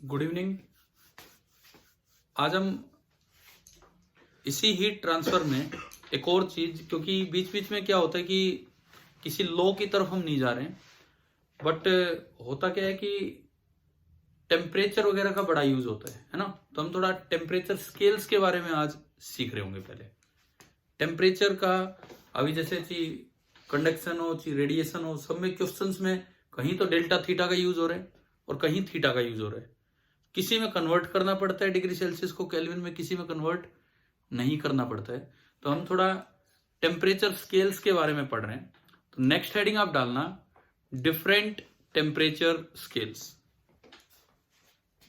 Good evening. आज हम इसी हीट ट्रांसफर में एक और चीज, क्योंकि बीच बीच में क्या होता है कि किसी लॉ की तरफ हम नहीं जा रहे हैं, बट होता क्या है कि टेम्परेचर वगैरह का बड़ा यूज होता है ना। तो हम थोड़ा टेम्परेचर स्केल्स के बारे में आज सीख रहे होंगे। पहले टेम्परेचर का, अभी जैसे कि कंडक्शन हो चाहे रेडिएशन हो, सब में क्वेश्चंस में कहीं तो डेल्टा थीटा का यूज हो रहा है और कहीं थीटा का यूज हो रहा है। किसी में कन्वर्ट करना पड़ता है डिग्री सेल्सियस को केल्विन में, किसी में कन्वर्ट नहीं करना पड़ता है। तो हम थोड़ा टेम्परेचर स्केल्स के बारे में पढ़ रहे हैं। तो नेक्स्ट हेडिंग आप डालना different temperature scales.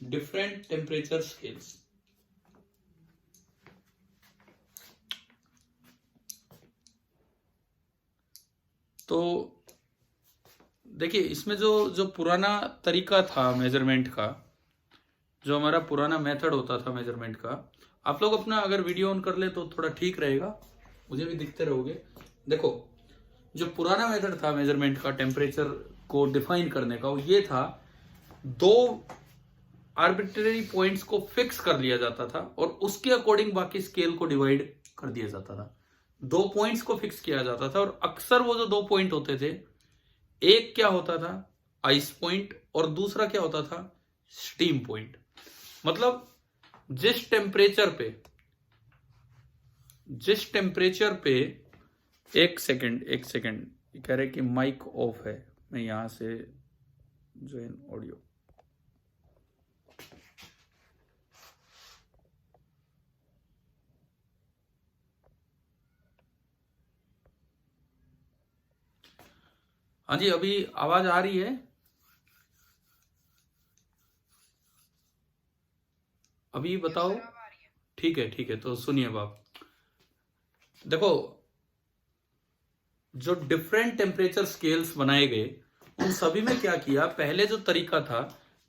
Different temperature scales. तो देखिए, इसमें जो पुराना तरीका था मेजरमेंट का, जो हमारा पुराना मेथड होता था मेजरमेंट का, आप लोग अपना अगर वीडियो ऑन कर ले तो थोड़ा ठीक रहेगा, मुझे भी दिखते रहोगे। देखो, जो पुराना मेथड था मेजरमेंट का टेम्परेचर को डिफाइन करने का, वो ये था, दो आर्बिट्रेरी पॉइंट्स को फिक्स कर लिया जाता था और उसके अकॉर्डिंग बाकी स्केल को डिवाइड कर दिया जाता था। दो पॉइंट्स को फिक्स किया जाता था और अक्सर वो जो दो पॉइंट होते थे, एक क्या होता था आइस पॉइंट और दूसरा क्या होता था स्टीम पॉइंट। मतलब जिस टेम्परेचर पे एक सेकंड कह रहे कि माइक ऑफ है, मैं यहां से ज्वाइन ऑडियो। हाँ जी, अभी आवाज आ रही है? अभी बताओ। ठीक है, तो सुनिए बाप। देखो, जो डिफरेंट टेम्परेचर स्केल्स बनाए गए, उन सभी में क्या किया, पहले जो तरीका था,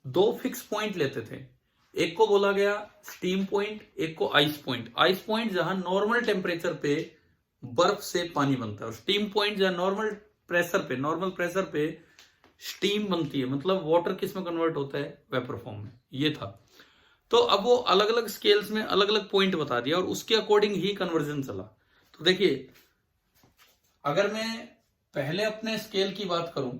दो फिक्स पॉइंट लेते थे। एक को बोला गया स्टीम पॉइंट, एक को आइस पॉइंट। आइस पॉइंट जहां नॉर्मल टेम्परेचर पे बर्फ से पानी बनता है, और स्टीम पॉइंट जहां नॉर्मल प्रेशर पे स्टीम बनती है, मतलब वाटर किस में कन्वर्ट होता है, वेपर फॉर्म में। ये था। तो अब वो अलग अलग स्केल्स में अलग अलग पॉइंट बता दिया और उसके अकॉर्डिंग ही कन्वर्जन चला। तो देखिए, अगर मैं पहले अपने स्केल की बात करूं,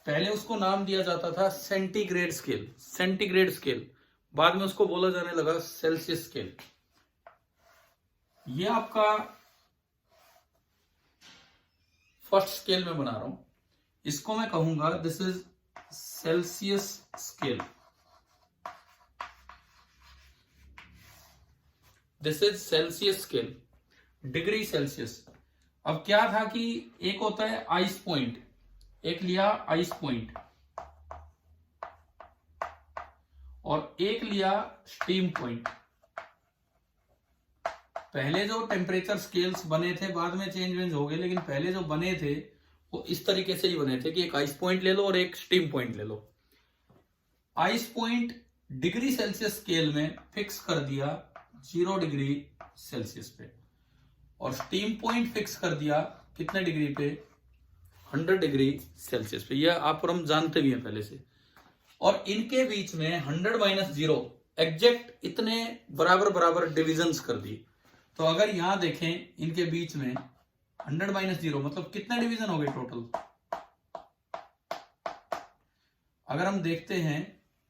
पहले उसको नाम दिया जाता था सेंटीग्रेड स्केल। बाद में उसको बोला जाने लगा सेल्सियस स्केल। ये आपका फर्स्ट स्केल में बना रहा हूं, इसको मैं कहूंगा this is Celsius scale. This is Celsius scale, degree Celsius. अब क्या था कि एक होता है आइस पॉइंट, एक लिया आइस पॉइंट और एक लिया स्टीम पॉइंट। पहले जो टेम्परेचर स्केल्स बने थे, बाद में चेंज हो गए, लेकिन पहले जो बने थे वो इस तरीके से ही बने थे कि एक आइस पॉइंट ले लो और एक स्टीम पॉइंट ले लो। Ice point degree Celsius scale में फिक्स कर दिया 0 डिग्री सेल्सियस पे, और स्टीम पॉइंट फिक्स कर दिया कितने डिग्री पे, 100 डिग्री सेल्सियस पे। यह आप और हम जानते भी हैं पहले से। और इनके बीच में 100 - 0 एग्जैक्ट इतने बराबर डिविजन्स कर दिए। तो अगर यहां देखें, इनके बीच में 100 - 0 मतलब कितने डिवीजन हो गए टोटल। अगर हम देखते हैं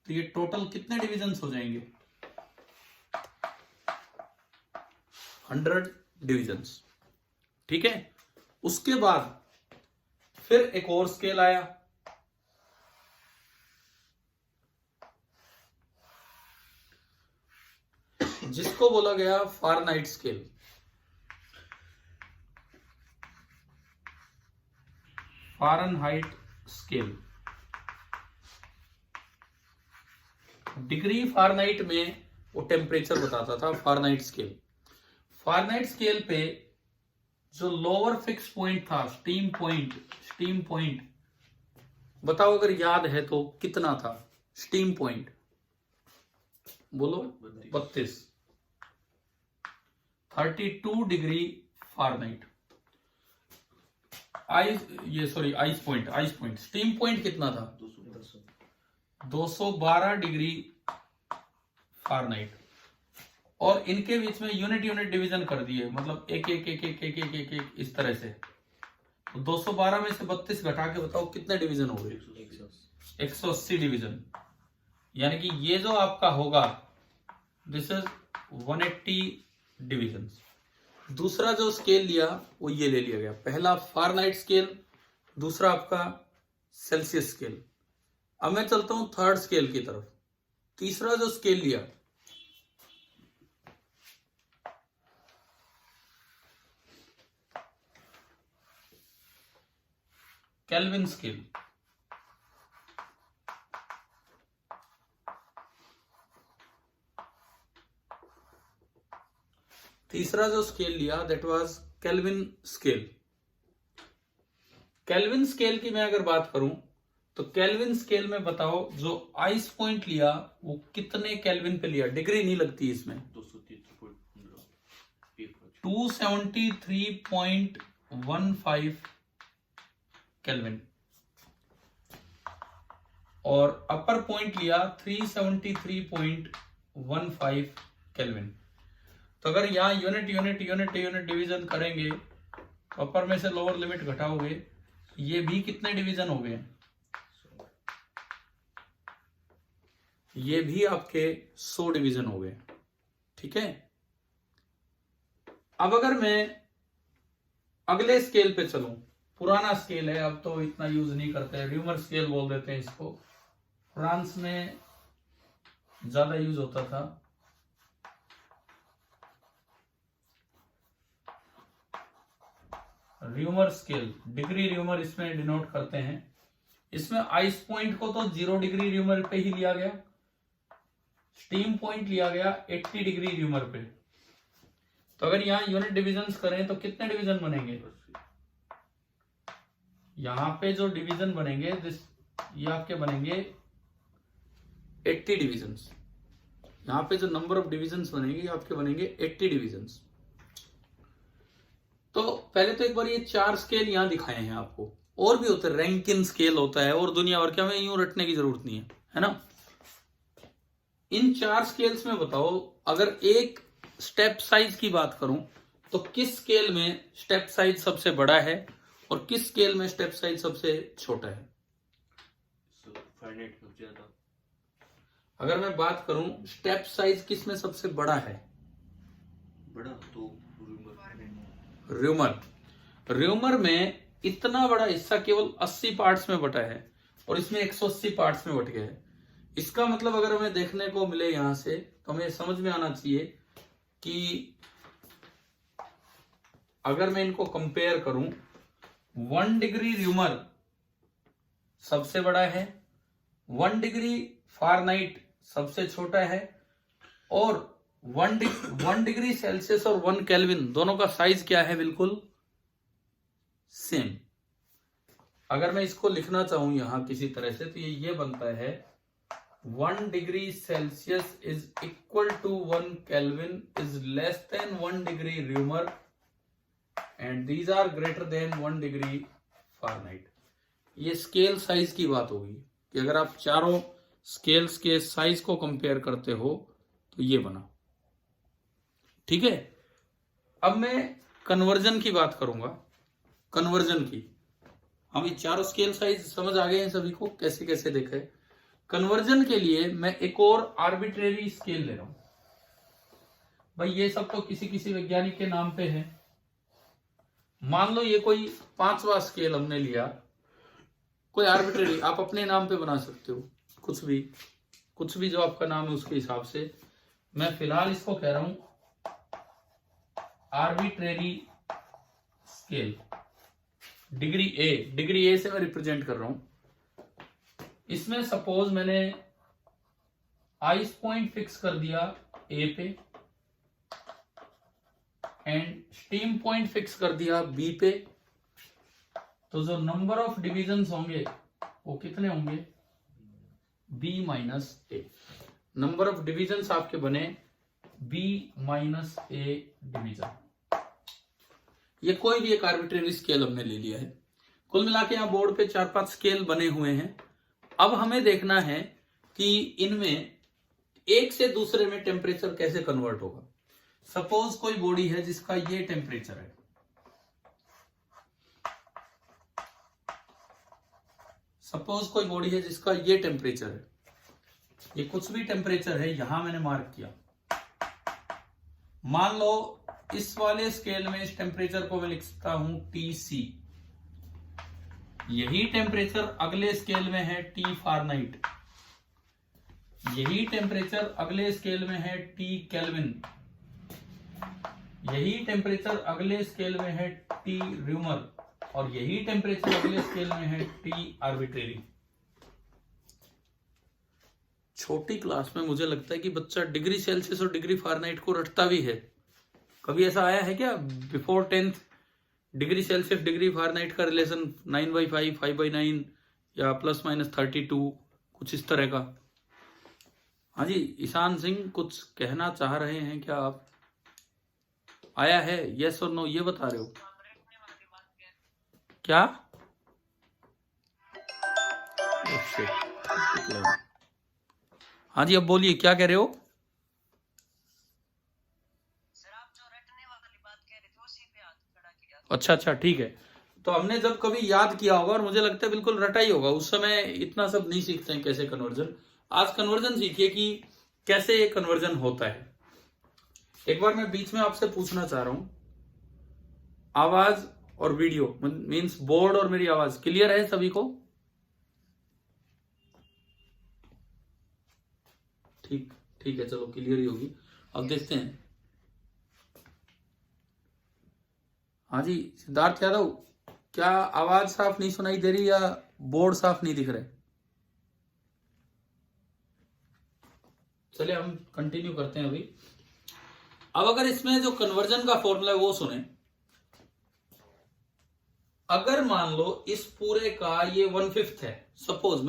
तो ये टोटल कितने डिविजन्स हो जाएंगे, 100 डिविजन्स। ठीक है। उसके बाद फिर एक और स्केल आया, जिसको बोला गया Fahrenheit scale. Fahrenheit scale, degree Fahrenheit में वो टेम्परेचर बताता था फारेनहाइट स्केल। फारेनहाइट स्केल पे जो लोअर फिक्स पॉइंट था स्टीम पॉइंट, बताओ अगर याद है तो कितना था स्टीम पॉइंट, बोलो। 32 degree Fahrenheit. Ice point. Steam point कितना था, 212 डिग्री फ़ारेनहाइट, और इनके बीच में यूनिट डिवीजन कर दिए, मतलब एक एक एक एक एक एक एक, एक इस तरह से। तो 212 में से 32 घटा के बताओ कितने डिवीजन हो गए? 180 डिवीजन। यानी कि ये जो आपका होगा दिस इज 180 डिवीजन। दूसरा जो स्केल लिया वो ये ले लिया गया, पहला फ़ारेनहाइट स्केल, दूसरा आपका सेल्सियस स्केल। अब मैं चलता हूं थर्ड स्केल की तरफ। तीसरा जो स्केल लिया केल्विन स्केल। तीसरा जो स्केल लिया that was kelvin scale. Kelvin scale की मैं अगर बात करूं तो केल्विन स्केल में बताओ जो आइस पॉइंट लिया वो कितने केल्विन पे लिया? डिग्री नहीं लगती इसमें। 273.15 केल्विन। और अपर पॉइंट लिया 373.15 केल्विन। तो अगर यहाँ यूनिट डिवीजन करेंगे तो अपर में से लोअर लिमिट घटाओगे, ये भी कितने डिवीजन हो गए? ये भी आपके 100 डिवीजन हो गए। ठीक है। अब अगर मैं अगले स्केल पे चलूं, पुराना स्केल है, अब तो इतना यूज नहीं करते हैं, र्यूमर स्केल बोल देते हैं इसको, फ्रांस में ज्यादा यूज होता था। र्यूमर स्केल, डिग्री र्यूमर इसमें डिनोट करते हैं। इसमें आइस पॉइंट को तो 0 डिग्री र्यूमर पे ही लिया गया, स्टीम पॉइंट लिया गया 80 डिग्री र्यूमर पे। तो अगर यहां यूनिट डिविजन्स करें तो कितने डिवीजन बनेंगे? यहां पे जो डिवीजन बनेंगे ये आपके बनेंगे 80 डिवीजन्स। यहां पे जो नंबर ऑफ डिवीजन्स बनेंगे आपके बनेंगे 80 डिवीजन्स। तो पहले तो एक बार ये 4 स्केल यहां दिखाए हैं आपको, और भी होते हैं, रैंकिन स्केल होता है और दुनिया भर के, हमें यूं रटने की जरूरत नहीं है ना। इन 4 स्केल्स में बताओ, अगर एक स्टेप साइज की बात करूं तो किस स्केल में स्टेप साइज सबसे बड़ा है और किस स्केल में स्टेप साइज सबसे छोटा है? अगर मैं बात करूं स्टेप साइज किस में सबसे बड़ा है? बड़ा तो र्यूमर में इतना बड़ा हिस्सा केवल 80 पार्ट्स में बटा है और इसमें 180 पार्ट्स में बट गया है। इसका मतलब अगर हमें देखने को मिले यहां से तो हमें समझ में आना चाहिए कि अगर मैं इनको कंपेयर करूं, 1 डिग्री र्यूमर सबसे बड़ा है, 1 डिग्री फ़ारेनहाइट सबसे छोटा है, और 1 डिग्री सेल्सियस और 1 केल्विन दोनों का साइज क्या है? बिल्कुल सेम। अगर मैं इसको लिखना चाहूं यहां किसी तरह से तो ये बनता है 1 degree Celsius is equal to 1 kelvin is less than 1 degree Reaumur and these are greater than 1 degree Fahrenheit. ये स्केल साइज की बात होगी कि अगर आप चारों स्केल्स के साइज को कंपेयर करते हो तो ये बना। ठीक है। अब मैं कन्वर्जन की बात करूंगा। कन्वर्जन की, हम ये चारों स्केल साइज समझ आ गए हैं सभी को, कैसे कैसे देखा है। कन्वर्जन के लिए मैं एक और आर्बिट्रेरी स्केल ले रहा हूं। भाई ये सब तो किसी किसी वैज्ञानिक के नाम पे है। मान लो ये कोई 5वां स्केल हमने लिया, कोई आर्बिट्रेरी, आप अपने नाम पे बना सकते हो, कुछ भी जो आपका नाम है उसके हिसाब से। मैं फिलहाल इसको कह रहा हूं आर्बिट्रेरी स्केल, डिग्री ए से मैं रिप्रेजेंट कर रहा हूं। इसमें सपोज मैंने आइस पॉइंट फिक्स कर दिया ए पे एंड स्टीम पॉइंट फिक्स कर दिया बी पे, तो जो नंबर ऑफ डिविजन्स होंगे वो कितने होंगे? B minus A. Number of divisions आपके बने बी माइनस ए डिवीजन। ये कोई भी एक आर्बिट्रेरी स्केल हमने ले लिया है। कुल मिला के यहाँ बोर्ड पे 4-5 स्केल बने हुए हैं। अब हमें देखना है कि इनमें एक से दूसरे में टेम्परेचर कैसे कन्वर्ट होगा। सपोज कोई बॉडी है जिसका ये टेम्परेचर है, सपोज कोई बॉडी है जिसका ये टेम्परेचर है, ये कुछ भी टेम्परेचर है, यहां मैंने मार्क किया। मान लो इस वाले स्केल में इस टेम्परेचर को मैं लिखता हूं TC, यही टेम्परेचर अगले स्केल में है T फारेनहाइट, यही टेम्परेचर अगले स्केल में है T केल्विन, यही टेम्परेचर अगले स्केल में है T र्यूमर, और यही टेम्परेचर अगले स्केल में है T आर्बिट्रेरी। छोटी क्लास में मुझे लगता है कि बच्चा डिग्री सेल्सियस और डिग्री फारेनहाइट को रटता भी है। कभी ऐसा आया है क्या before 10th degree Celsius degree Fahrenheit का रिलेशन 9/5, 5/9 या ±32, कुछ इस तरह का? हाँ जी, ईशान सिंह कुछ कहना चाह रहे हैं क्या आप? आया है, यस और नो, ये बता रहे हो क्या? हाँ जी, अब बोलिए क्या कह रहे हो? सर आप जो रटने वाली बात कह रहे थे उसी पे हाथ खड़ा किया। अच्छा, ठीक है। तो हमने जब कभी याद किया होगा, और मुझे लगता है बिल्कुल रटा ही होगा, उस समय इतना सब नहीं सीखते हैं कैसे कन्वर्जन। आज कन्वर्जन सीखिए कि कैसे ये कन्वर्जन होता है। एक बार मैं बीच में आपसे पूछना चाह रहा हूं, आवाज और वीडियो मींस बोर्ड और मेरी आवाज क्लियर है सभी को? ठीक है, चलो क्लियर ही होगी। अब देखते हैं। हाँ जी, सिद्धार्थ यादव, क्या आवाज साफ नहीं सुनाई दे रही या बोर्ड साफ नहीं दिख रहे? चलिए हम कंटिन्यू करते हैं अभी। अब अगर इसमें जो कन्वर्जन का फॉर्मूला है वो सुने। अगर मान लो इस पूरे का ये 1/5 है, सपोज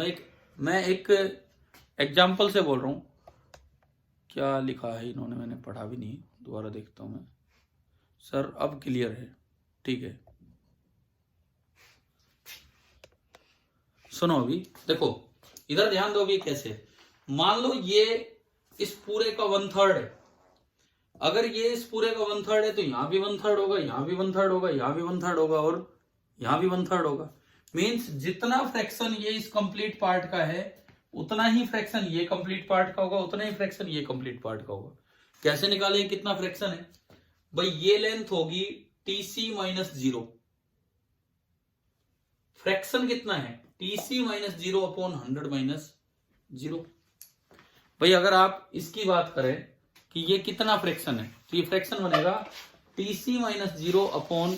मैं एक एग्जाम्पल से बोल रहा हूं। क्या लिखा है इन्होंने, मैंने पढ़ा भी नहीं, दोबारा देखता हूं मैं। सर अब क्लियर है, ठीक है। सुनो अभी, देखो इधर ध्यान दो। अभी कैसे, मान लो ये इस पूरे का 1/3 है। अगर ये इस पूरे का 1/3 है तो यहां भी 1/3 होगा, यहां भी 1/3 होगा, यहां भी 1/3 होगा, और यहां भी 1/3 होगा। मींस जितना फ्रैक्शन ये इस कंप्लीट पार्ट का है, उतना ही फ्रैक्शन ये कंप्लीट पार्ट का होगा, उतना ही फ्रैक्शन ये कंप्लीट पार्ट का होगा। कैसे निकालें कितना फ्रैक्शन है? भाई ये लेंथ होगी TC - 0। फ्रैक्शन कितना है? TC - 0 upon 100 - 0। भाई अगर आप इसकी बात करें कि ये कितना फ्रैक्शन है, तो ये फ्रैक्शन बनेगा TC - 0 अपॉन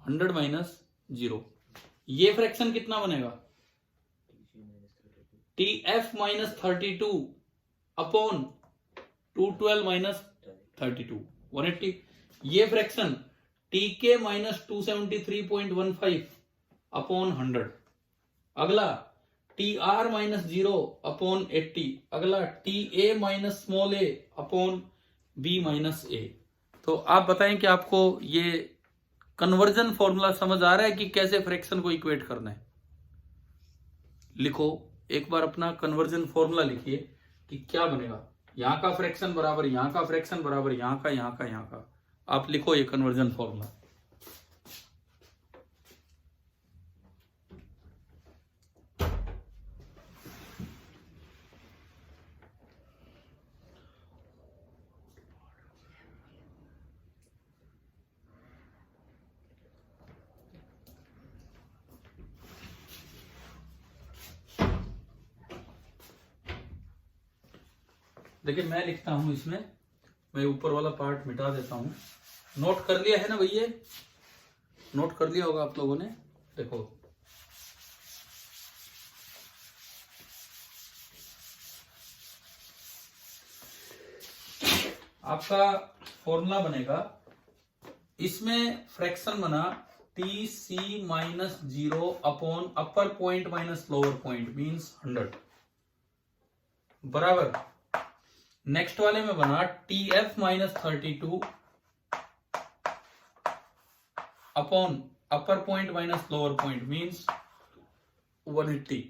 100 - 0। ये फ्रैक्शन कितना बनेगा? TF - 32 upon 212 - 32, 180। ये फ्रैक्शन TK - 273.15 अपॉन 100। अगला TR - 0 अपॉन 80। अगला TA - small a upon B - a। तो आप बताएं कि आपको ये कन्वर्जन फॉर्मूला समझ आ रहा है कि कैसे फ्रैक्शन को इक्वेट करना है? लिखो एक बार अपना कन्वर्जन फॉर्मूला लिखिए कि क्या बनेगा। यहां का फ्रैक्शन बराबर यहां का फ्रैक्शन बराबर यहां का, यहां का, यहां का। आप लिखो ये कन्वर्जन फॉर्मूला। देखिए मैं लिखता हूं इसमें, मैं ऊपर वाला पार्ट मिटा देता हूं। नोट कर लिया है ना भैया? नोट कर लिया होगा आप लोगों ने। देखो आपका फॉर्मूला बनेगा, इसमें फ्रैक्शन बना TC - 0 upon upper point minus lower point means 100 बराबर। नेक्स्ट वाले में बना TF - 32 upon upper point minus lower point means 180।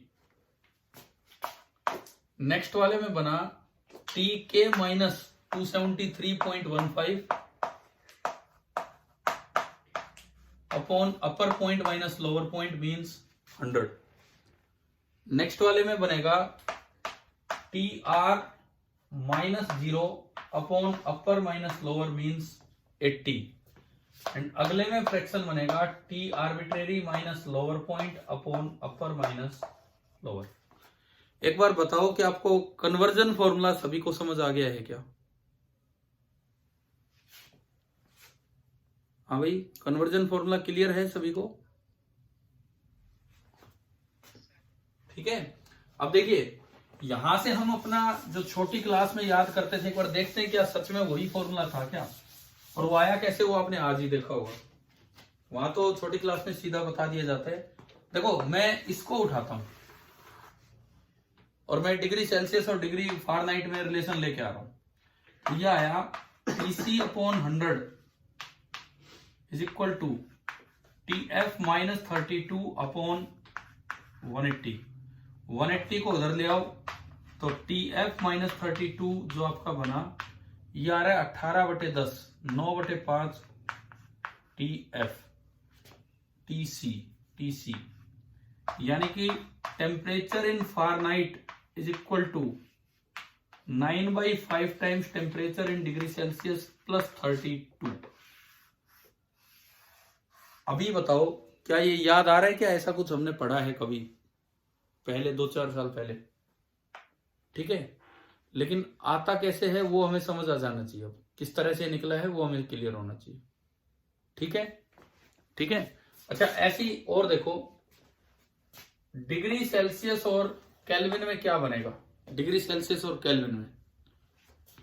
Next वाले में बना TK minus 273.15 upon upper point minus lower point means 100। Next वाले में बनेगा TR minus 0 upon upper minus lower means 80। And अगले में फ्रैक्शन बनेगा T arbitrary minus lower point upon upper minus lower. एक बार बताओ कि आपको कन्वर्जन फॉर्मूला सभी को समझ आ गया है क्या? हाँ भाई, कन्वर्जन फॉर्मूला क्लियर है सभी को? ठीक है। अब देखिए, यहां से हम अपना जो छोटी क्लास में याद करते थे, एक बार देखते हैं क्या सच में वही फॉर्मूला था क्या, और वो आया कैसे, वो आपने आज ही देखा होगा। वहां तो छोटी क्लास में सीधा बता दिया जाता है। देखो, मैं इसको उठाता हूं और मैं डिग्री सेल्सियस और डिग्री फ़ारेनहाइट में रिलेशन लेके आ रहा हूं। यह आया TC upon 100 is equal to TF minus 32 upon 180। 180 को उधर ले आओ तो TF माइनस 32 जो आपका बना ये आ रहा है 18/10, 9/5 TF TC यानी कि temperature in Fahrenheit is equal to 9/5 times temperature in degree Celsius plus 32। अभी बताओ, क्या ये याद आ रहा है क्या? ऐसा कुछ हमने पढ़ा है कभी पहले, 2-4 साल पहले? ठीक है, लेकिन आता कैसे है वो हमें समझ आ जाना चाहिए। अब किस तरह से निकला है वो हमें क्लियर होना चाहिए। ठीक है, ठीक है। अच्छा, ऐसी और देखो, डिग्री सेल्सियस और केल्विन में क्या बनेगा? डिग्री सेल्सियस और केल्विन में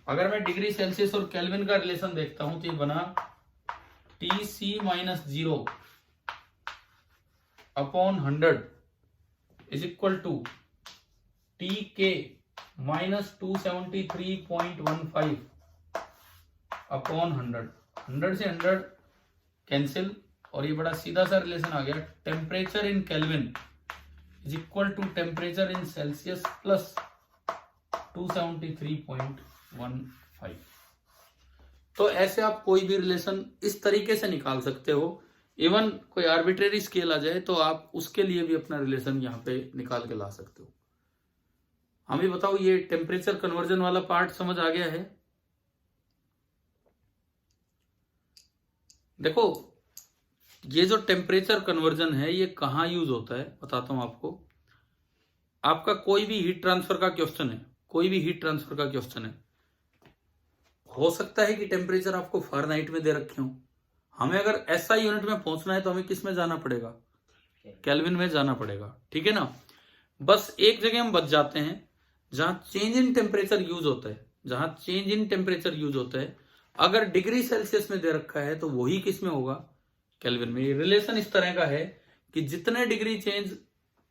अगर मैं डिग्री सेल्सियस और केल्विन का रिलेशन देखता हूं तो ये बना TC minus 0 upon 100 is equal to TK minus 273.15 upon 100। 100 से 100 कैंसिल और ये बड़ा सीधा सा रिलेशन आ गया, temperature in kelvin is equal to temperature in Celsius plus 273.15। तो ऐसे आप कोई भी रिलेशन इस तरीके से निकाल सकते हो। इवन कोई आर्बिट्रेरी स्केल आ जाए तो आप उसके लिए भी अपना रिलेशन यहाँ पे निकाल के ला सकते हो। हमें बताओ, ये टेम्परेचर कन्वर्जन वाला पार्ट समझ आ गया है? देखो, ये जो टेम्परेचर कन्वर्जन है ये कहाँ यूज होता है बताता हूं आपको। आपका कोई भी हीट ट्रांसफर का क्वेश्चन है, कोई भी हीट ट्रांसफर का क्वेश्चन है, हो सकता है कि टेम्परेचर आपको फ़ारेनहाइट में दे रखे हो। हमें अगर SI यूनिट में पहुंचना है तो हमें किस में जाना पड़ेगा? केल्विन में जाना पड़ेगा। ठीक है ना। बस एक जगह हम बच जाते हैं जहां चेंज इन टेम्परेचर यूज होता है, जहां चेंज इन टेम्परेचर यूज होता है अगर डिग्री सेल्सियस में दे रखा है तो वही किस में होगा? केल्विन में। ये रिलेशन इस तरह का है कि जितने डिग्री चेंज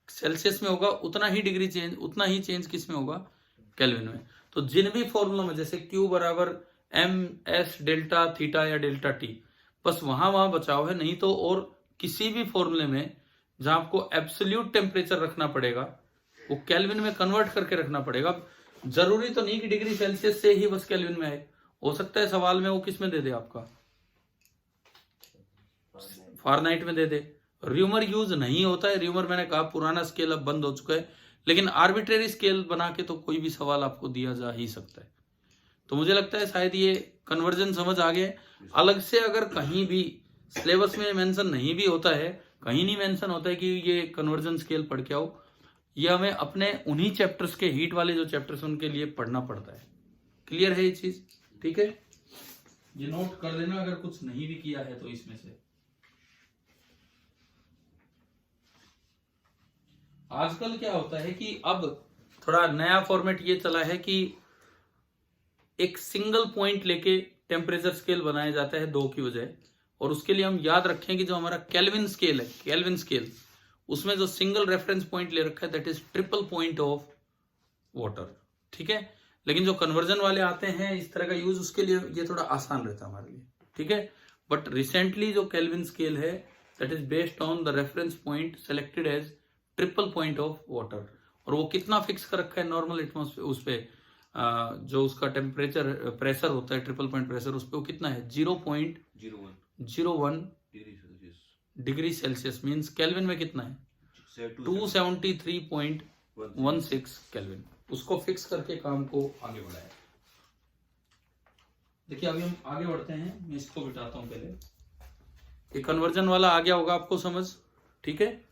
सेल्सियस में होगा उतना ही चेंज किस में होगा? केल्विन में। तो जिन भी फॉर्मूला में जैसे Q बराबर MS डेल्टा थीटा या डेल्टा T, बस वहां बचाव है, नहीं तो और किसी भी फॉर्मूले में जहां आपको एब्सोल्यूट टेम्परेचर रखना पड़ेगा वो केल्विन में कन्वर्ट करके रखना पड़ेगा। जरूरी तो नहीं कि डिग्री सेल्सियस से ही बस केल्विन में आए, हो सकता है सवाल में वो किस में दे दे, आपका फ़ारेनहाइट में दे दे। र्यूमर यूज नहीं होता है, र्यूमर मैंने कहा पुराना स्केल अब बंद हो चुका है, लेकिन आर्बिट्रेरी स्केल बना के तो कोई भी सवाल आपको दिया जा ही सकता है। तो मुझे लगता है शायद ये कन्वर्जन समझ आ गए। अलग से अगर कहीं भी सिलेबस में मेंशन नहीं भी होता है, कहीं नहीं मेंशन होता है कि ये कन्वर्जन स्केल पढ़ के आओ, ये हमें अपने उन्हीं चैप्टर्स के हीट वाले जो चैप्टर्स उनके लिए पढ़ना पड़ता है। क्लियर है ये चीज? ठीक है, ये नोट कर लेना अगर कुछ नहीं भी किया है तो इसमें से। आजकल क्या होता है कि अब थोड़ा नया फॉर्मेट ये चला है कि एक सिंगल पॉइंट लेके टेम्परेचर स्केल बनाया जाता है 2 की बजाय, और उसके लिए हम याद रखें कि जो हमारा केल्विन स्केल है, केल्विन स्केल, उसमें जो सिंगल रेफरेंस पॉइंट ले रखा है that is triple point of water. ठीक है, लेकिन जो कन्वर्जन वाले आते हैं इस तरह का यूज, उसके लिए ये थोड़ा आसान रहता है हमारे लिए। ठीक है, बट रिसेंटली जो केल्विन स्केल है that is based on the reference point selected as triple point of water, और वो कितना फिक्स कर रखा है नॉर्मल एटमॉस्फेयर उस पे जो उसका टेम्परेचर प्रेशर होता है ट्रिपल पॉइंट प्रेशर उस पे वो कितना है 0.01 डिग्री सेल्सियस मीन्स केल्विन में कितना है 273.16 केल्विन। उसको फिक्स करके काम को आगे बढ़ाया। देखिए अभी हम आगे बढ़ते हैं, मैं इसको बिठाता हूं पहले। ये कन्वर्जन वाला आ गया होगा आपको समझ, ठीक है।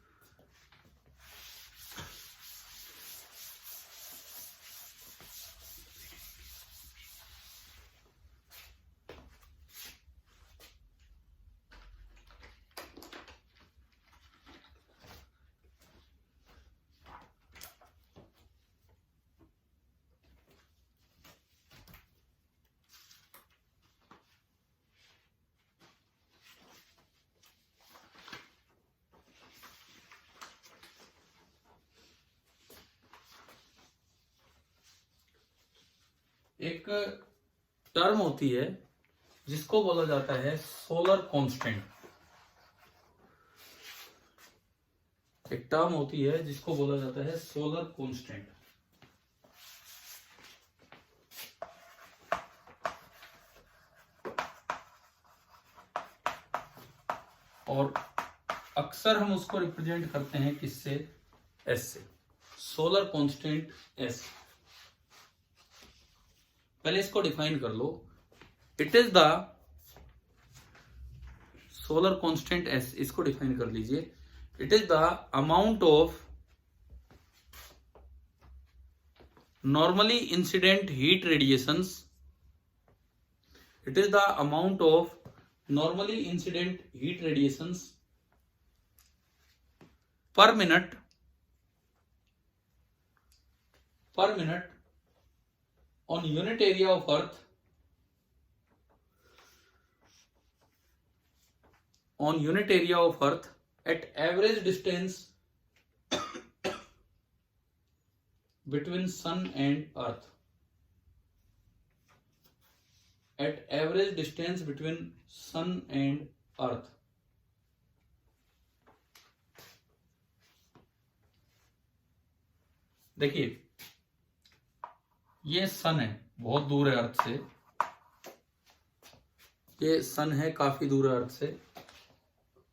एक टर्म होती है जिसको बोला जाता है सोलर कांस्टेंट। एक टर्म होती है जिसको बोला जाता है सोलर कांस्टेंट। और अक्सर हम उसको रिप्रेजेंट करते हैं किससे, एस से, सोलर कांस्टेंट एस। पहले इसको डिफाइन कर लो। It is the solar constant S, इसको डिफाइन कर लीजिए। It is the amount of normally incident heat radiations. It is the amount of normally incident heat radiations per minute on unit area of earth at average distance between sun and earth, at average distance between sun and earth। देखिए ये सन है, बहुत दूर है अर्थ से। ये सन है, काफी दूर है अर्थ से।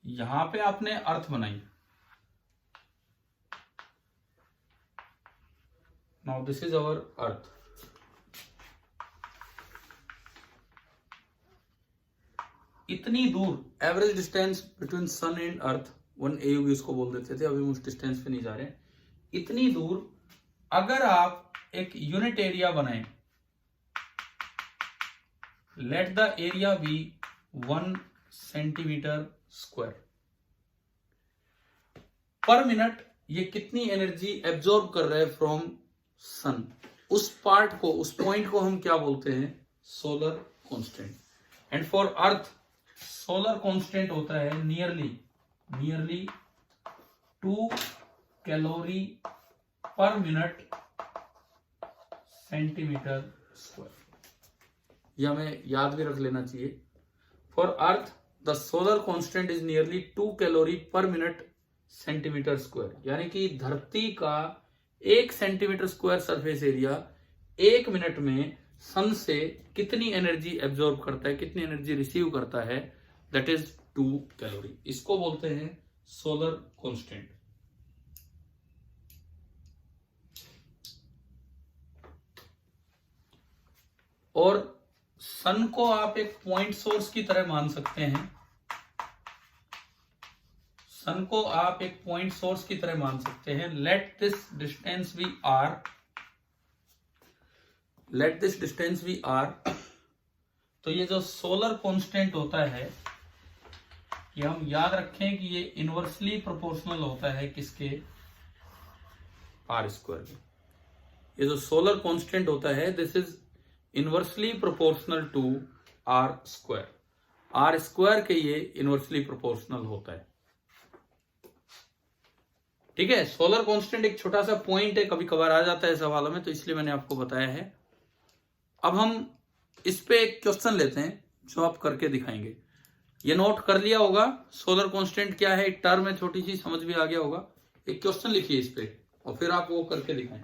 यहां पे आपने अर्थ बनाई। Now this is our earth. इतनी दूर average distance between sun and earth 1 AUV उसको बोल देते थे, अभी हम उस डिस्टेंस पे नहीं जा रहे। इतनी दूर अगर आप एक यूनिट एरिया बनाएं, let the area be 1 centimetre square per minute, ये कितनी एनर्जी एब्जॉर्ब कर रहा है फ्रॉम सन, उस पार्ट को, उस पॉइंट को हम क्या बोलते हैं, solar constant. And for earth solar constant होता है nearly 2 calorie per minute centimetre square. यह हमें याद भी रख लेना चाहिए। For earth the solar constant is nearly 2 calorie per minute centimetre square, यानी कि धरती का 1 centimetre square surface area 1 minute में सन से कितनी एनर्जी एब्जॉर्ब करता है, कितनी एनर्जी रिसीव करता है, दैट इज 2 कैलोरी। इसको बोलते हैं सोलर कांस्टेंट। और सन को आप एक पॉइंट सोर्स की तरह मान सकते हैं। सन को आप एक पॉइंट सोर्स की तरह मान सकते हैं। Let this distance be R, let this distance be R. तो ये जो सोलर कांस्टेंट होता है, ये हम याद रखें कि ये इनवर्सली प्रोपोर्शनल होता है किसके, आर स्क्वायर के। ये जो सोलर कांस्टेंट होता है this is inversely proportional to R square. R square के ये इनवर्सली प्रोपोर्शनल होता है, ठीक है। सोलर कांस्टेंट एक छोटा सा पॉइंट है, कभी कभार आ जाता है सवालों में, तो इसलिए मैंने आपको बताया है। अब हम इस पे एक क्वेश्चन लेते हैं जो आप करके दिखाएंगे। ये नोट कर लिया होगा सोलर कांस्टेंट क्या है, एक टर्म है छोटी सी, समझ भी आ गया होगा। एक क्वेश्चन लिखिए इस पे, और फिर आप वो करके दिखाएं।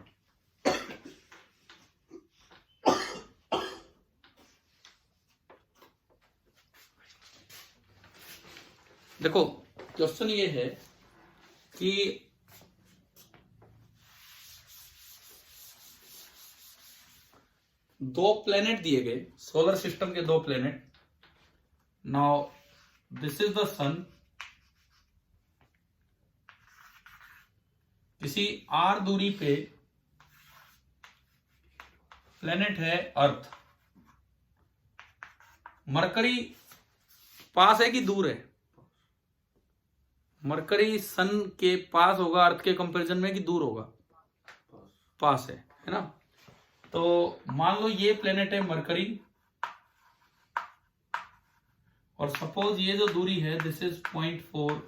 देखो क्वेश्चन ये है कि दो प्लेनेट दिए गए, सोलर सिस्टम के दो planet. Now this is the sun, किसी r दूरी पे प्लेनेट है अर्थ। मरकरी पास है कि दूर है? मरकरी सन के पास होगा अर्थ के कंपैरिजन में कि दूर होगा? पास है ना? तो मान लो ये प्लेनेट है मरकरी, और सपोज ये जो दूरी है दिस इज 0.4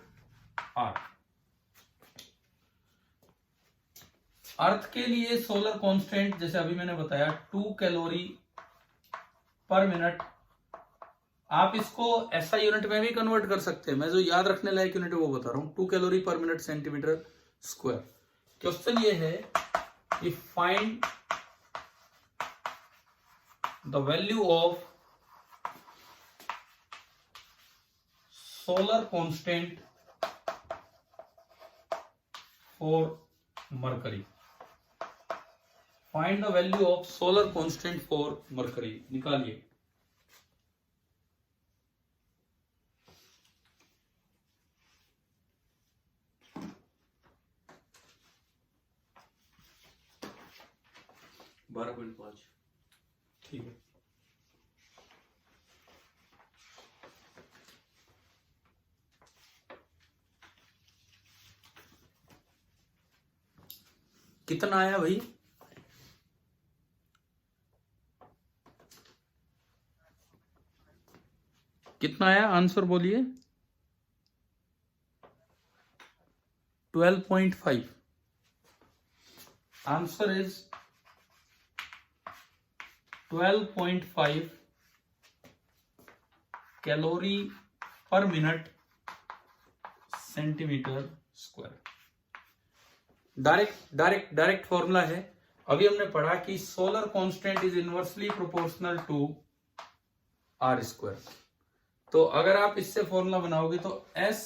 r। अर्थ के लिए सोलर कांस्टेंट जैसे अभी मैंने बताया 2 कैलोरी पर मिनट। आप इसको ऐसा यूनिट में भी कन्वर्ट कर सकते हैं, मैं जो याद रखने लायक यूनिट है वो बता रहा हूं, 2 calorie per minute centimetre square. Question ये है कि find the value of solar constant for mercury. Find the value of solar constant for mercury, निकालिए। $12.5। ठीक है, कितना आया भाई? कितना आया आंसर बोलिए? 12.5। Answer is 12.5 calorie per minute centimetre square. Direct formula है। अभी हमने पढ़ा कि solar constant is inversely proportional to R square. तो अगर आप इससे फॉर्मूला बनाओगे तो S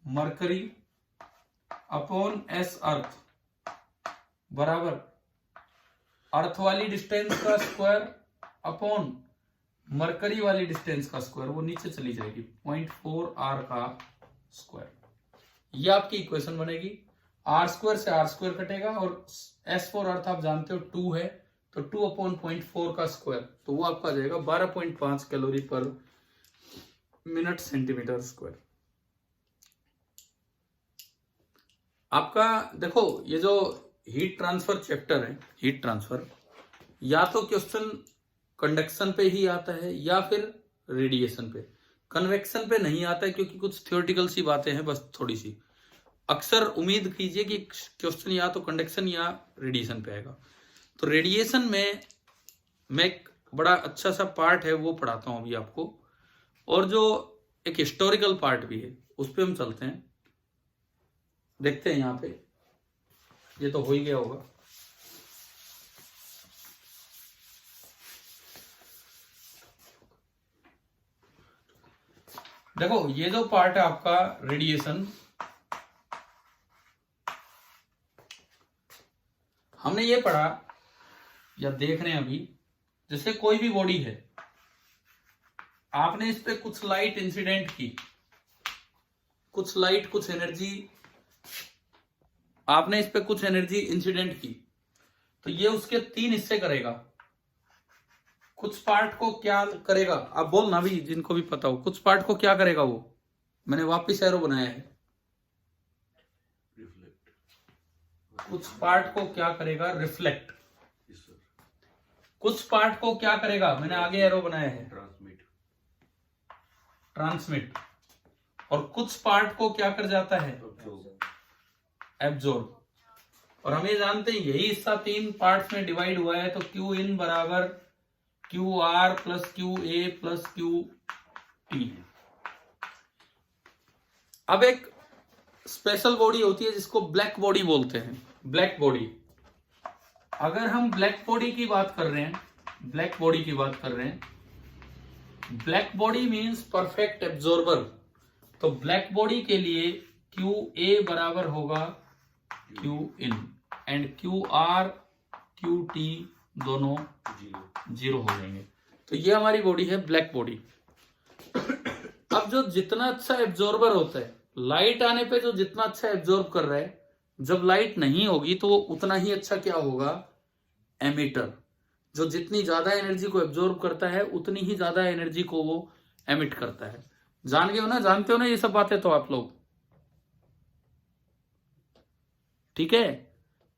मरकरी अपॉन S अर्थ बराबर अर्थ वाली डिस्टेंस का स्क्वायर अपॉन मरकरी वाली डिस्टेंस का स्क्वायर, वो नीचे चली जाएगी 0.4 r का स्क्वायर। ये आपकी इक्वेशन बनेगी। आर स्क्वायर से आर स्क्वायर कटेगा और S फॉर अर्थ आप जानते हो 2 है, तो 2/0.4 का स्क्वायर, तो वो आपका आ जाएगा 12.5 calorie per minute centimetre square. आपका देखो ये जो हीट ट्रांसफर चैप्टर है, हीट ट्रांसफर, या तो क्वेश्चन कंडक्शन पे ही आता है या फिर रेडिएशन पे। कन्वेक्शन पे नहीं आता है क्योंकि कुछ थ्योरेटिकल सी बातें हैं, बस थोड़ी सी। अक्सर उम्मीद कीजिए कि क्वेश्चन या तो कंडक्शन या रेडिएशन पे आएगा। तो रेडिएशन में मैं एक बड़ा अच्छा सा पार्ट है वो पढ़ाता हूं अभी आपको, और जो एक हिस्टोरिकल पार्ट भी है उस पर हम चलते हैं। देखते हैं यहाँ पे, ये तो हो ही गया होगा। देखो ये जो पार्ट है आपका रेडिएशन, हमने ये पढ़ा या देख रहे हैं अभी, जैसे कोई भी बॉडी है, आपने इस पे कुछ लाइट इंसिडेंट की, कुछ लाइट कुछ एनर्जी, आपने इस पे कुछ एनर्जी इंसिडेंट की, तो ये उसके 3 हिस्से करेगा। कुछ पार्ट को क्या करेगा, आप बोलना भी जिनको भी पता हो, कुछ पार्ट को क्या करेगा वो, मैंने वापिस एरो बनाया है। कुछ पार्ट को क्या करेगा, रिफ्लेक्ट। कुछ पार्ट को क्या करेगा, मैंने आगे एरो बनाया है, ट्रांसमिट। और कुछ पार्ट को क्या कर जाता है, एब्जॉर्ब। और हम ये जानते हैं यही हिस्सा 3 पार्ट्स में डिवाइड हुआ है, तो क्यू इन बराबर Q R plus Q A plus Q T. अब एक स्पेशल बॉडी होती है जिसको ब्लैक बॉडी बोलते हैं। ब्लैक बॉडी, अगर हम ब्लैक बॉडी की बात कर रहे हैं, ब्लैक बॉडी की बात कर रहे हैं, black body means perfect absorber. तो ब्लैक बॉडी के लिए क्यू ए बराबर होगा Q in and Q R Q T दोनों 0 हो जाएंगे। तो ये हमारी बॉडी है ब्लैक बॉडी। अब जो जितना अच्छा एब्जॉर्बर होता है, लाइट आने पे जो जितना अच्छा एब्जॉर्ब कर रहा है, जब लाइट नहीं होगी तो वो उतना ही अच्छा क्या होगा, एमिटर। जो जितनी ज्यादा एनर्जी को एब्जॉर्ब करता है उतनी ही ज्यादा एनर्जी को वो एमिट करता है। जान गए हो ना, जानते हो ना ये सब बातें तो आप लोग, ठीक है।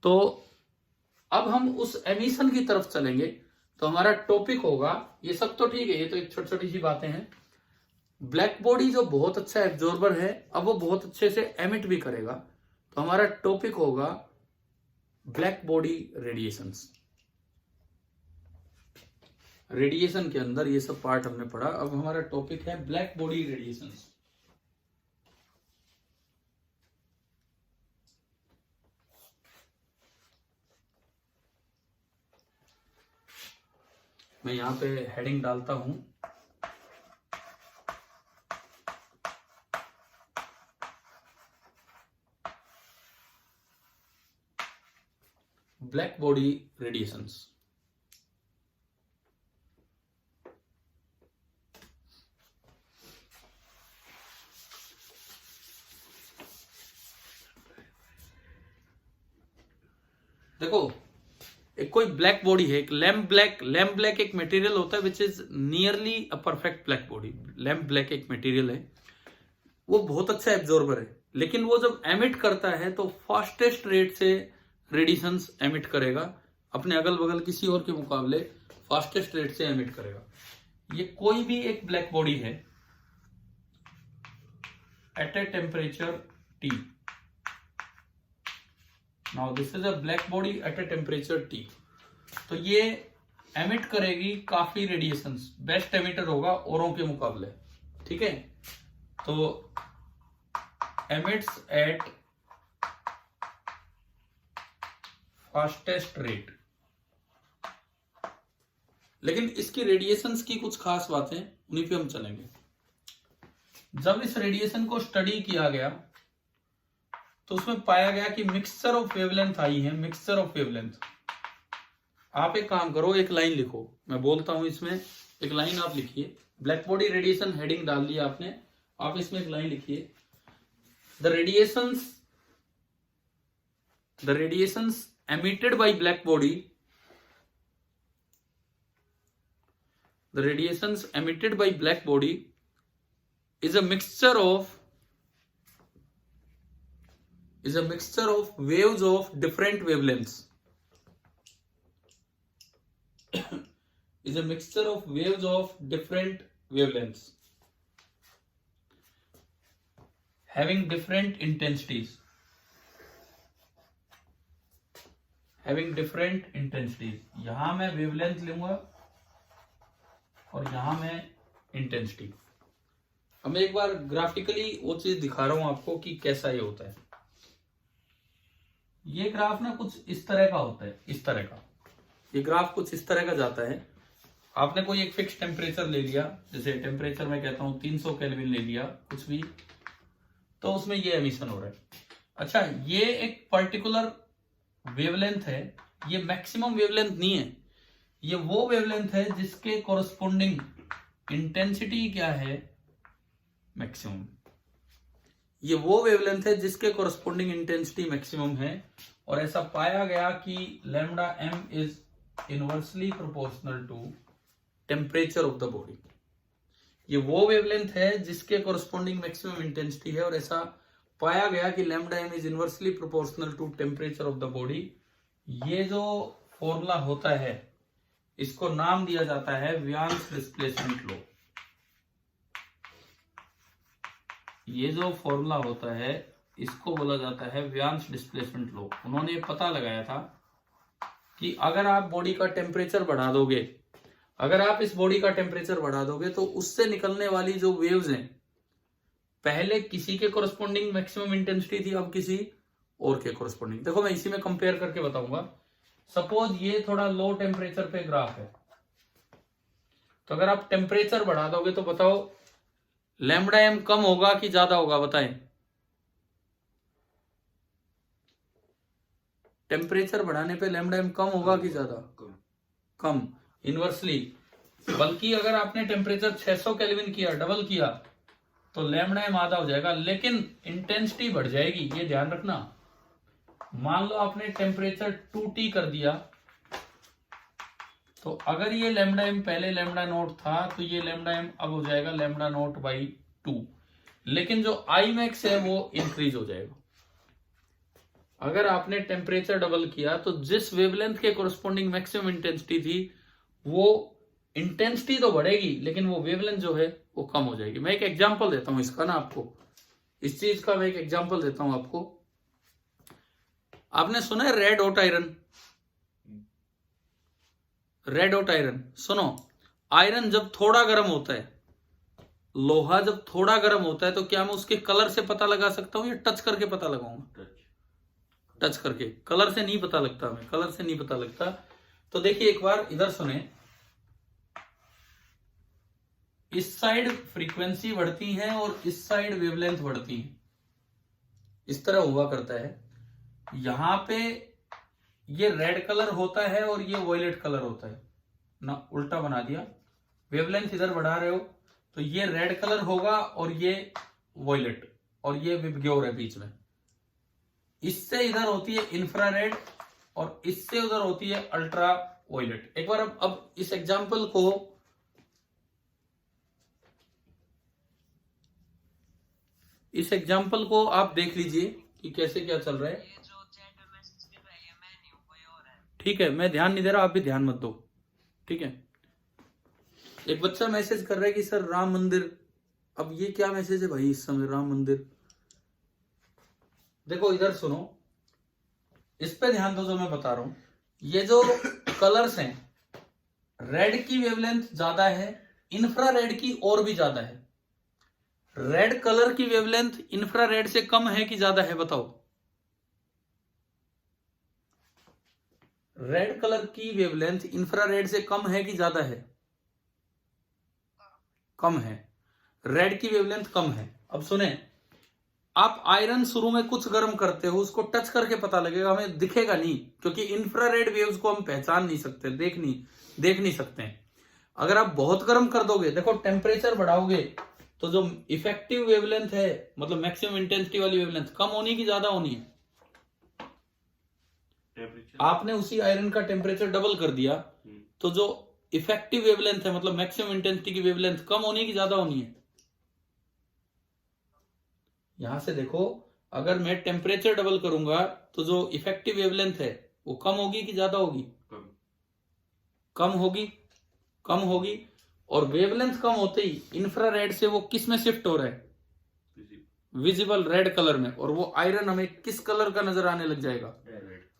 तो अब हम उस एमिशन की तरफ चलेंगे। तो हमारा टॉपिक होगा, ये सब तो ठीक है, ये तो एक छोटी छोटी सी बातें हैं। ब्लैक बॉडी जो बहुत अच्छा एब्जॉर्बर है, अब वो बहुत अच्छे से एमिट भी करेगा। तो हमारा टॉपिक होगा ब्लैक बॉडी रेडिएशंस। रेडिएशन के अंदर ये सब पार्ट हमने पढ़ा। अब हमारा टॉपिक है ब्लैक बॉडी रेडिएशंस। मैं यहां पे हेडिंग डालता हूं, ब्लैक बॉडी रेडिएशंस। देखो, एक कोई ब्लैक बॉडी है, एक लैम्प ब्लैक एक मटेरियल होता है which is nearly a perfect black body. Lamp black एक मटेरियल है, वो बहुत अच्छा एब्जॉर्बर है, लेकिन वो जब एमिट करता है तो फास्टेस्ट रेट से रेडिएशंस एमिट करेगा, अपने अगल बगल किसी और के मुकाबले फास्टेस्ट रेट से एमिट करेगा। ये कोई भी एक ब्लैक बॉडी है at a temperature T। Now this is a black body at a temperature T। तो ये एमिट करेगी काफी रेडिएशंस, बेस्ट एमिटर होगा औरों के मुकाबले, ठीक है। तो एमिट्स एट फास्टेस्ट रेट। लेकिन इसकी रेडिएशंस की कुछ खास बातें, उन्हीं पे हम चलेंगे। जब इस रेडिएशन को स्टडी किया गया तो उसमें पाया गया कि मिक्सचर ऑफ वेवलेंथ आई है, मिक्सचर ऑफ वेवलेंथ। आप एक काम करो, एक लाइन लिखो, मैं बोलता हूं इसमें एक लाइन आप लिखिए। ब्लैक बॉडी रेडिएशन हेडिंग डाल दिया आपने, आप इसमें एक लाइन लिखिए, the radiations emitted by black body, the radiations emitted by black body is a mixture of waves of different wavelengths. Is a mixture of waves of different wavelengths having different intensities. Having different intensities. यहां मैं wavelength लूंगा और यहां मैं intensity. अब मैं एक बार graphically वो चीज दिखा रहा हूं आपको कि कैसा ये होता है। ये ग्राफ ना कुछ इस तरह का होता है, इस तरह का ये ग्राफ कुछ इस तरह का जाता है। आपने कोई एक फिक्स टेम्परेचर ले लिया, जैसे टेम्परेचर मैं कहता हूं 300 केल्विन ले लिया कुछ भी, तो उसमें ये एमिशन हो रहा है। अच्छा, ये एक पर्टिकुलर वेवलेंथ है, ये मैक्सिमम वेवलेंथ नहीं है, ये वो वेवलेंथ है जिसके कोरस्पोंडिंग इंटेंसिटी क्या है, मैक्सिमम। ये वो वेवलेंथ है जिसके कोरस्पोंडिंग इंटेंसिटी मैक्सिमम है। और ऐसा पाया गया कि lambda m is inversely proportional to temperature of the body. ये वो वेवलेंथ है जिसके कोरस्पोंडिंग मैक्सिमम इंटेंसिटी है, और ऐसा पाया गया कि lambda m is inversely proportional to temperature of the body. ये जो फॉर्मूला होता है इसको नाम दिया जाता है वियांस डिस्प्लेसमेंट लॉ। ये जो फॉर्मूला होता है इसको बोला जाता है वियांस डिस्प्लेसमेंट लॉ। उन्होंने पता लगाया था कि अगर आप बॉडी का टेम्परेचर बढ़ा दोगे, अगर आप इस बॉडी का टेम्परेचर बढ़ा दोगे तो उससे निकलने वाली जो वेव्स हैं, पहले किसी के कोरस्पोंडिंग मैक्सिमम इंटेंसिटी थी, अब किसी और के कोरस्पॉन्डिंग। देखो मैं इसी में कंपेयर करके बताऊंगा। सपोज ये थोड़ा लो टेम्परेचर पे ग्राफ है, तो अगर आप टेम्परेचर बढ़ा दोगे तो बताओ लैम्बडा एम कम होगा कि ज्यादा होगा, बताएं। टेम्परेचर बढ़ाने पे लैम्बडा एम कम होगा कि ज्यादा? कम, इनवर्सली। बल्कि अगर आपने टेम्परेचर 600 केल्विन किया, डबल किया, तो लैम्बडा एम आधा हो जाएगा, लेकिन इंटेंसिटी बढ़ जाएगी, ये ध्यान रखना। मान लो आपने टेम्परेचर 2T कर दिया, तो अगर ये लैम्बडा एम पहले लैम्बडा नोट था, तो ये लैम्बडा एम अब हो जाएगा लैम्बडा नोट बाई 2, लेकिन जो आई मैक्स है वो इंक्रीज हो जाएगा। अगर आपने टेम्परेचर डबल किया तो जिस वेवलेंथ के कोरस्पॉन्डिंग मैक्सिमम इंटेंसिटी थी, वो इंटेंसिटी तो बढ़ेगी लेकिन वो वेवलेंथ जो है वो कम हो जाएगी। मैं एक एग्जांपल देता हूं इसका ना आपको, इस चीज का मैं एक एग्जांपल देता हूं आपको। आपने सुना है red hot iron? Red hot iron सुनो। आयरन जब थोड़ा गर्म होता है, लोहा जब थोड़ा गर्म होता है, तो क्या मैं उसके कलर से पता लगा सकता हूं या टच करके पता लगाऊंगा? टच करके। कलर से नहीं पता लगता, हमें कलर से नहीं पता लगता। तो देखिए एक बार इधर सुने, इस साइड फ्रीक्वेंसी बढ़ती है और इस साइड वेवलेंथ बढ़ती है, इस तरह हुआ करता है। यहां पे ये रेड कलर होता है और ये वॉयलेट कलर होता है ना, उल्टा बना दिया। वेवलेंथ इधर बढ़ा रहे हो तो ये रेड कलर होगा और ये वॉयलेट, और ये विबग्योर है बीच में। इससे इधर होती है इंफ्रारेड और इससे उधर होती है अल्ट्रा वॉयलेट। एक बार अब इस एग्जांपल को आप देख लीजिए कि कैसे क्या चल रहा है। ये जो चैट में मैसेज कर रहा है ये मैं नहीं हूं, कोई और है। ठीक है, मैं ध्यान नहीं दे रहा, आप भी ध्यान मत दो, ठीक है। एक बच्चा मैसेज कर रहा है कि सर राम मंदिर। अब ये क्या मैसेज है भाई इस समय, राम मंदिर? देखो इधर सुनो, इस पे ध्यान दो जो मैं बता रहा हूं। ये जो कलर्स हैं, रेड की वेवलेंथ ज्यादा है, इंफ्रारेड की और भी ज्यादा है। रेड कलर की वेवलेंथ इंफ्रारेड से कम है कि ज्यादा है, बताओ। रेड कलर की वेवलेंथ इंफ्रारेड से कम है कि ज्यादा है? कम है। रेड की वेवलेंथ कम है। अब सुने, आप आयरन शुरू में कुछ गर्म करते हो, उसको टच करके पता लगेगा, हमें दिखेगा नहीं, क्योंकि इंफ्रारेड वेव्स को हम पहचान नहीं सकते, देख नहीं सकते हैं। अगर आप बहुत गर्म कर दोगे, देखो टेम्परेचर बढ़ाओगे, तो जो इफेक्टिव वेवलेंथ है, मतलब मैक्सिमम इंटेंसिटी वाली वेवलेंथ, कम होनी की ज्यादा होनी है? आपने उसी आयरन का टेम्परेचर डबल कर दिया, तो जो इफेक्टिव वेवलेंथ है, मतलब मैक्सिमम इंटेंसिटी की वेवलेंथ, कम होनी की ज्यादा होनी है? यहां से देखो, अगर मैं टेम्परेचर डबल करूंगा तो जो इफेक्टिव वेवलेंथ है वो कम होगी कि ज्यादा होगी? कम होगी। और वेवलेंथ कम होते ही इंफ्रारेड से वो किस में शिफ्ट हो रहा है? विजिबल रेड कलर में। और वो आयरन हमें किस कलर का नजर आने लग जाएगा?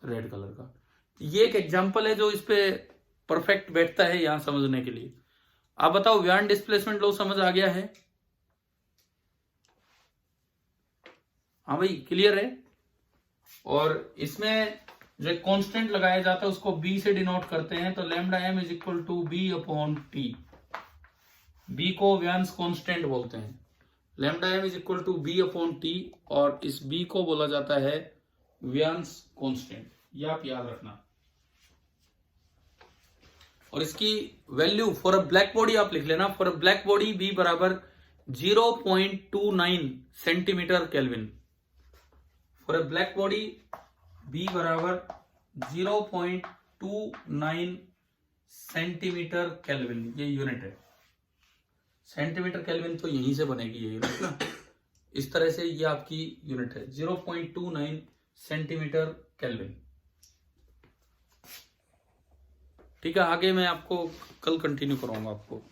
रेड कलर का। ये एक एग्जांपल है जो इस पे परफेक्ट बैठता है यहां समझने के लिए। आप बताओ, व्यान डिस्प्लेसमेंट लॉ समझ आ गया है? हाँ भाई, क्लियर है? और इसमें जो एक कांस्टेंट लगाया जाता है उसको बी से डिनोट करते हैं, तो lambda M is equal to B upon T. B को व्यान्स कांस्टेंट बोलते हैं। Lambda M is equal to B upon T, और इस बी को बोला जाता है व्यान्स कांस्टेंट। ये आप याद रखना। और इसकी value for a black body आप लिख लेना। For a black body B बराबर 0.29 centimetre kelvin. For a black body B बराबर 0.29 सेंटीमीटर केल्विन, ये यूनिट है। सेंटीमीटर केल्विन तो यहीं से बनेगी ये यूनिट ना, इस तरह से ये आपकी यूनिट है 0.29 सेंटीमीटर केल्विन। ठीक है, आगे मैं आपको कल कंटिन्यू कराऊंगा आपको।